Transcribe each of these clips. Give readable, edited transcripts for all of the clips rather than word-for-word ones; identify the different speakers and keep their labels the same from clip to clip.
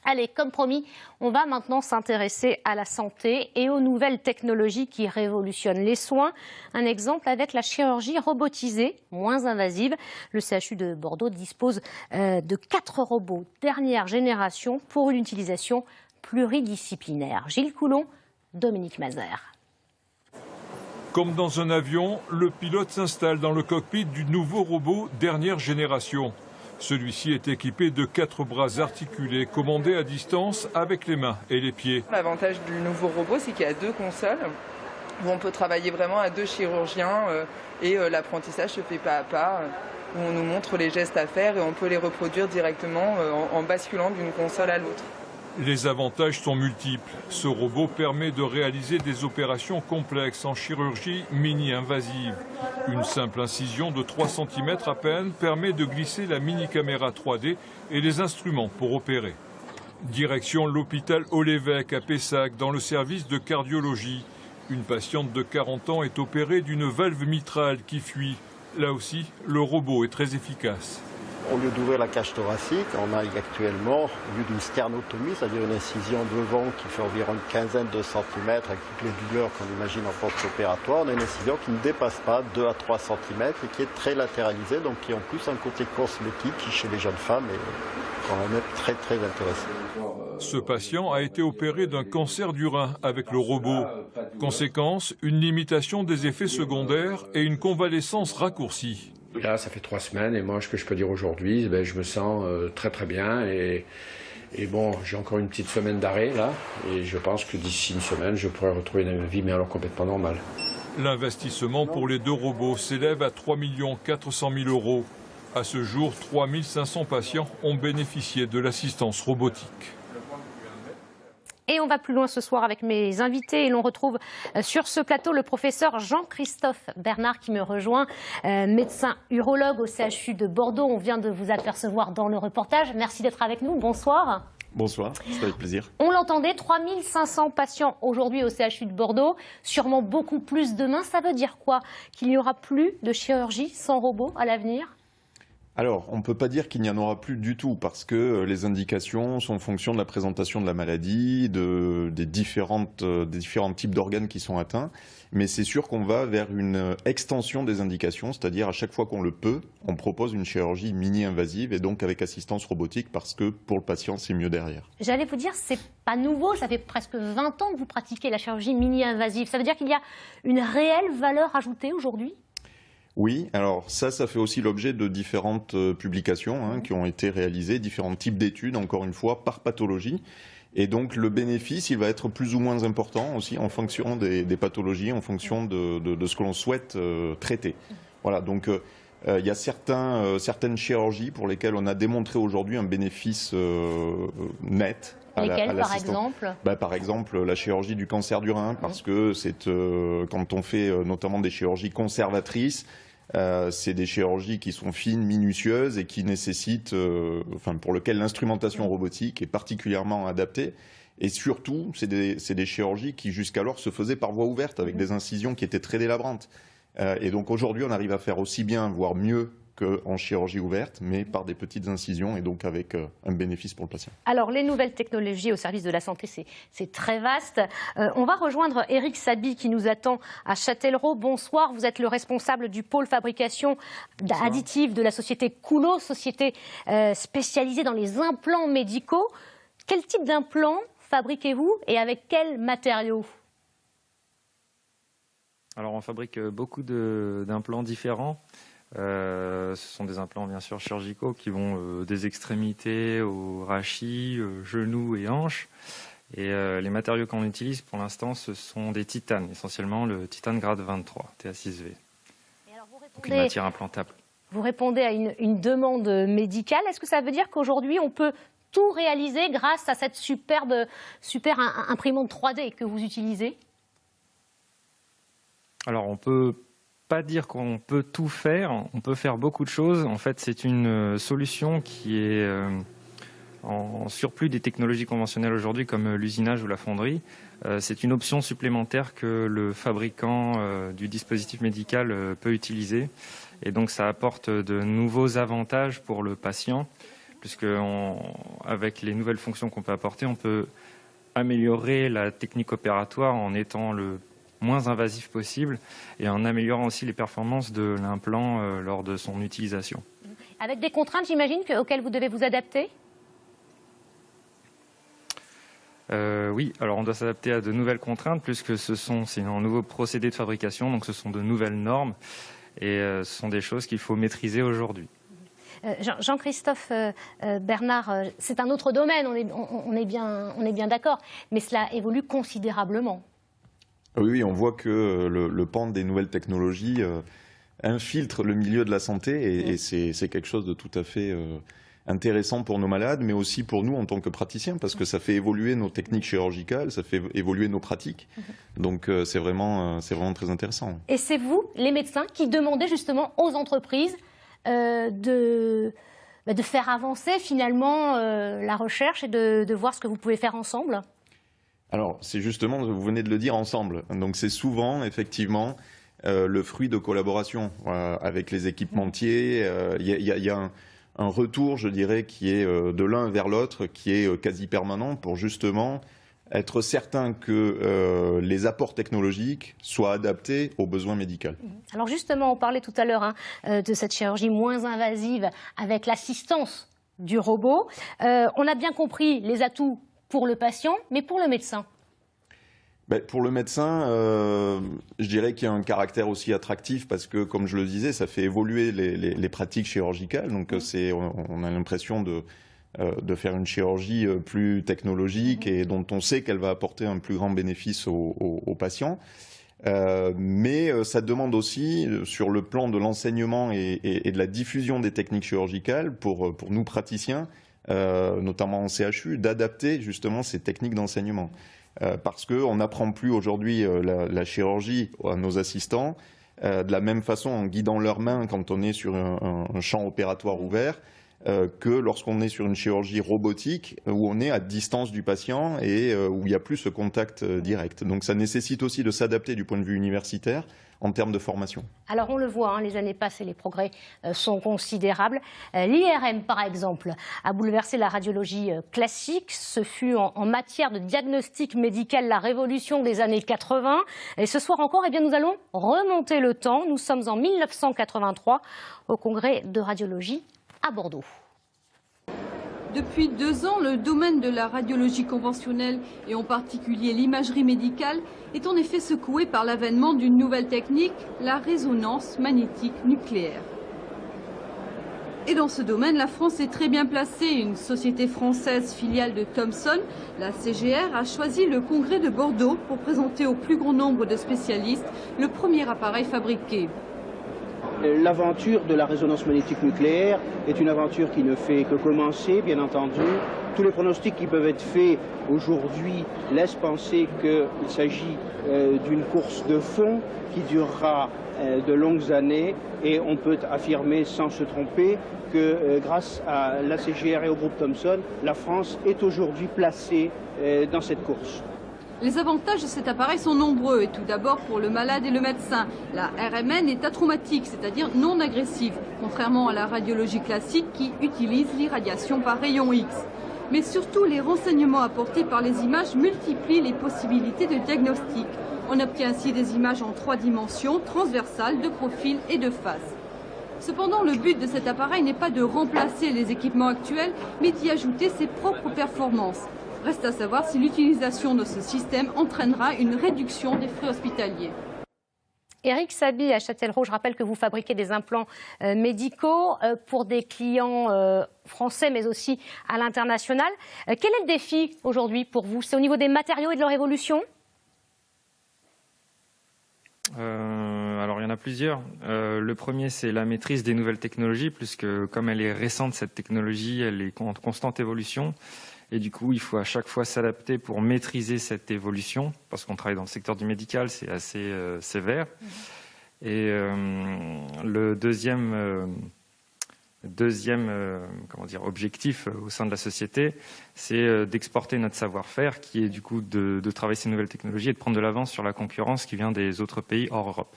Speaker 1: Allez, comme promis, on va maintenant s'intéresser à la santé et aux nouvelles technologies qui révolutionnent les soins. Un exemple avec la chirurgie robotisée, moins invasive. Le CHU de Bordeaux dispose de 4 robots dernière génération pour une utilisation pluridisciplinaire. Gilles Coulon, Dominique Mazère.
Speaker 2: Comme dans un avion, le pilote s'installe dans le cockpit du nouveau robot dernière génération. Celui-ci est équipé de 4 bras articulés, commandés à distance avec les mains et les pieds.
Speaker 3: L'avantage du nouveau robot, c'est qu'il y a 2 consoles où on peut travailler vraiment à 2 chirurgiens et l'apprentissage se fait pas à pas, où on nous montre les gestes à faire et on peut les reproduire directement en basculant d'une console à l'autre.
Speaker 2: Les avantages sont multiples. Ce robot permet de réaliser des opérations complexes en chirurgie mini-invasive. Une simple incision de 3 cm à peine permet de glisser la mini-caméra 3D et les instruments pour opérer. Direction l'hôpital Olévêque à Pessac dans le service de cardiologie. Une patiente de 40 ans est opérée d'une valve mitrale qui fuit. Là aussi, le robot est très efficace.
Speaker 4: Au lieu d'ouvrir la cage thoracique, on a actuellement, au lieu d'une sternotomie, c'est-à-dire une incision devant qui fait environ une quinzaine de centimètres avec toutes les douleurs qu'on imagine en post-opératoire, on a une incision qui ne dépasse pas 2 à 3 centimètres et qui est très latéralisée, donc qui a en plus un côté cosmétique qui chez les jeunes femmes est quand même très très intéressant.
Speaker 2: Ce patient a été opéré d'un cancer du rein avec le robot. Conséquence, une limitation des effets secondaires et une convalescence raccourcie.
Speaker 5: Là, ça fait 3 semaines et moi, ce que je peux dire aujourd'hui, je me sens très très bien et bon, j'ai encore une petite semaine d'arrêt là et je pense que d'ici une semaine, je pourrai retrouver une vie mais alors complètement normale.
Speaker 2: L'investissement pour les 2 robots s'élève à 3 400 000 €. À ce jour, 3 500 patients ont bénéficié de l'assistance robotique.
Speaker 1: Et on va plus loin ce soir avec mes invités et l'on retrouve sur ce plateau le professeur Jean-Christophe Bernard qui me rejoint, médecin urologue au CHU de Bordeaux. On vient de vous apercevoir dans le reportage. Merci d'être avec nous. Bonsoir.
Speaker 6: Bonsoir, c'est avec plaisir.
Speaker 1: On l'entendait, 3 500 patients aujourd'hui au CHU de Bordeaux, sûrement beaucoup plus demain. Ça veut dire quoi? Qu'il n'y aura plus de chirurgie sans robot à l'avenir?
Speaker 6: Alors, on ne peut pas dire qu'il n'y en aura plus du tout, parce que les indications sont en fonction de la présentation de la maladie, des différents types d'organes qui sont atteints. Mais c'est sûr qu'on va vers une extension des indications, c'est-à-dire à chaque fois qu'on le peut, on propose une chirurgie mini-invasive et donc avec assistance robotique, parce que pour le patient, c'est mieux derrière. J'allais
Speaker 1: vous dire, c'est pas nouveau, ça fait presque 20 ans que vous pratiquez la chirurgie mini-invasive. Ça veut dire qu'il y a une réelle valeur ajoutée aujourd'hui ?
Speaker 6: Oui, alors ça fait aussi l'objet de différentes publications qui ont été réalisées, différents types d'études, encore une fois, par pathologie. Et donc le bénéfice, il va être plus ou moins important aussi en fonction des pathologies, en fonction de ce que l'on souhaite traiter. Voilà, donc il y a certaines chirurgies pour lesquelles on a démontré aujourd'hui un bénéfice net.
Speaker 1: Lesquelles, par exemple ?
Speaker 6: Par exemple, la chirurgie du cancer du rein, parce que c'est quand on fait notamment des chirurgies conservatrices, c'est des chirurgies qui sont fines, minutieuses et qui nécessitent, pour lesquelles l'instrumentation robotique est particulièrement adaptée. Et surtout, c'est des chirurgies qui jusqu'alors se faisaient par voie ouverte, avec des incisions qui étaient très délabrantes. Et donc aujourd'hui, on arrive à faire aussi bien, voire mieux, qu'en chirurgie ouverte, mais par des petites incisions et donc avec un bénéfice pour le patient.
Speaker 1: Alors, les nouvelles technologies au service de la santé, c'est très vaste. On va rejoindre Eric Sabi qui nous attend à Châtellerault. Bonsoir, vous êtes le responsable du pôle fabrication additive de la société Coulot, société spécialisée dans les implants médicaux. Quel type d'implants fabriquez-vous et avec quels matériaux ?
Speaker 7: Alors, on fabrique beaucoup d'implants différents. Ce sont des implants bien sûr chirurgicaux qui vont des extrémités au rachis, genoux et hanches. Et les matériaux qu'on utilise pour l'instant, ce sont des titanes, essentiellement le titane grade 23, TA6V. Donc une matière implantable.
Speaker 1: Vous répondez à une demande médicale. Est-ce que ça veut dire qu'aujourd'hui on peut tout réaliser grâce à cette super imprimante 3D que vous utilisez?
Speaker 7: Alors on peut pas dire qu'on peut tout faire, on peut faire beaucoup de choses. En fait, c'est une solution qui est en surplus des technologies conventionnelles aujourd'hui, comme l'usinage ou la fonderie. C'est une option supplémentaire que le fabricant du dispositif médical peut utiliser. Et donc, ça apporte de nouveaux avantages pour le patient, puisque avec les nouvelles fonctions qu'on peut apporter, on peut améliorer la technique opératoire en étant le moins invasif possible et en améliorant aussi les performances de l'implant lors de son utilisation.
Speaker 1: Avec des contraintes, j'imagine, auxquelles vous devez vous adapter?
Speaker 7: Oui, alors on doit s'adapter à de nouvelles contraintes puisque c'est un nouveau procédé de fabrication, donc ce sont de nouvelles normes et ce sont des choses qu'il faut maîtriser aujourd'hui.
Speaker 1: Jean-Christophe Bernard, c'est un autre domaine, on est bien d'accord, mais cela évolue considérablement.
Speaker 6: Oui, on voit que le pan des nouvelles technologies infiltre le milieu de la santé et c'est quelque chose de tout à fait intéressant pour nos malades, mais aussi pour nous en tant que praticiens, parce que ça fait évoluer nos techniques chirurgicales, ça fait évoluer nos pratiques. Donc c'est vraiment très intéressant.
Speaker 1: Et c'est vous, les médecins, qui demandez justement aux entreprises de faire avancer finalement la recherche et de voir ce que vous pouvez faire ensemble?
Speaker 6: Alors, c'est justement, vous venez de le dire, ensemble. Donc c'est souvent, effectivement, le fruit de collaboration avec les équipementiers. Il y a un retour, je dirais, qui est de l'un vers l'autre, qui est quasi permanent pour justement être certain que les apports technologiques soient adaptés aux besoins médicaux.
Speaker 1: Alors justement, on parlait tout à l'heure de cette chirurgie moins invasive avec l'assistance du robot. On a bien compris les atouts pour le patient, mais pour le médecin?
Speaker 6: Pour le médecin, je dirais qu'il y a un caractère aussi attractif parce que, comme je le disais, ça fait évoluer les pratiques chirurgicales. Donc on a l'impression de faire une chirurgie plus technologique et dont on sait qu'elle va apporter un plus grand bénéfice aux patients. Mais ça demande aussi, sur le plan de l'enseignement et de la diffusion des techniques chirurgicales, pour nous praticiens, notamment en CHU, d'adapter justement ces techniques d'enseignement. Parce qu'on n'apprend plus aujourd'hui la chirurgie à nos assistants de la même façon en guidant leurs mains quand on est sur un champ opératoire ouvert que lorsqu'on est sur une chirurgie robotique où on est à distance du patient et où il n'y a plus ce contact direct. Donc ça nécessite aussi de s'adapter du point de vue universitaire en termes de formation.
Speaker 1: Alors on le voit, les années passent et les progrès sont considérables. L'IRM, par exemple, a bouleversé la radiologie classique. Ce fut en matière de diagnostic médical la révolution des années 80. Et ce soir encore, nous allons remonter le temps. Nous sommes en 1983 au congrès de radiologie à Bordeaux.
Speaker 8: Depuis 2 ans, le domaine de la radiologie conventionnelle et en particulier l'imagerie médicale est en effet secoué par l'avènement d'une nouvelle technique, la résonance magnétique nucléaire. Et dans ce domaine, la France est très bien placée. Une société française filiale de Thomson, la CGR, a choisi le congrès de Bordeaux pour présenter au plus grand nombre de spécialistes le premier appareil fabriqué.
Speaker 9: L'aventure de la résonance magnétique nucléaire est une aventure qui ne fait que commencer, bien entendu. Tous les pronostics qui peuvent être faits aujourd'hui laissent penser qu'il s'agit d'une course de fond qui durera de longues années et on peut affirmer sans se tromper que grâce à la CGR et au groupe Thomson, la France est aujourd'hui placée dans cette course.
Speaker 8: Les avantages de cet appareil sont nombreux et tout d'abord pour le malade et le médecin. La RMN est atraumatique, c'est-à-dire non agressive, contrairement à la radiologie classique qui utilise l'irradiation par rayon X. Mais surtout, les renseignements apportés par les images multiplient les possibilités de diagnostic. On obtient ainsi des images en 3 dimensions, transversales, de profil et de face. Cependant, le but de cet appareil n'est pas de remplacer les équipements actuels, mais d'y ajouter ses propres performances. Reste à savoir si l'utilisation de ce système entraînera une réduction des frais hospitaliers.
Speaker 1: Éric Saby à Châtellerault, je rappelle que vous fabriquez des implants médicaux pour des clients français mais aussi à l'international. Quel est le défi aujourd'hui pour vous? C'est au niveau des matériaux et de leur évolution?
Speaker 7: Alors il y en a plusieurs. Le premier, c'est la maîtrise des nouvelles technologies, puisque comme elle est récente, cette technologie, elle est en constante évolution. Et du coup, il faut à chaque fois s'adapter pour maîtriser cette évolution, parce qu'on travaille dans le secteur du médical, c'est assez sévère. Et le deuxième objectif au sein de la société, c'est d'exporter notre savoir-faire, qui est du coup de travailler ces nouvelles technologies et de prendre de l'avance sur la concurrence qui vient des autres pays hors Europe.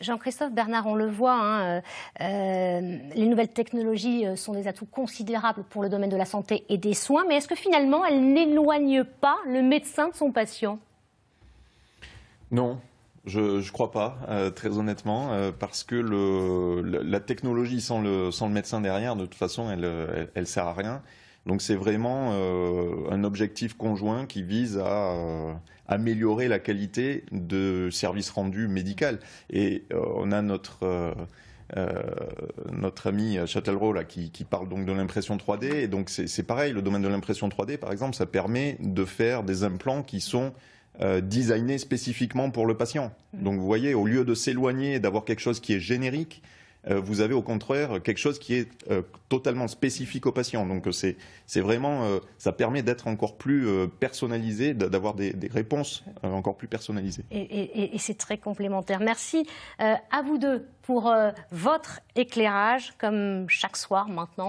Speaker 1: Jean-Christophe Bernard, on le voit, hein, les nouvelles technologies sont des atouts considérables pour le domaine de la santé et des soins, mais est-ce que finalement elles n'éloignent pas le médecin de son patient?
Speaker 6: Non. Je ne crois pas, très honnêtement, parce que la technologie sans le médecin derrière, de toute façon, elle sert à rien. Donc c'est vraiment un objectif conjoint qui vise à améliorer la qualité de service rendu médical. Et on a notre ami Châtellerault là, qui parle donc de l'impression 3D. Et donc c'est pareil, le domaine de l'impression 3D, par exemple, ça permet de faire des implants qui sont designé spécifiquement pour le patient. Donc vous voyez, au lieu de s'éloigner et d'avoir quelque chose qui est générique, vous avez au contraire quelque chose qui est totalement spécifique au patient. Donc c'est vraiment, ça permet d'être encore plus personnalisé, d'avoir des réponses encore plus personnalisées.
Speaker 1: Et c'est très complémentaire. Merci à vous deux pour votre éclairage, comme chaque soir maintenant.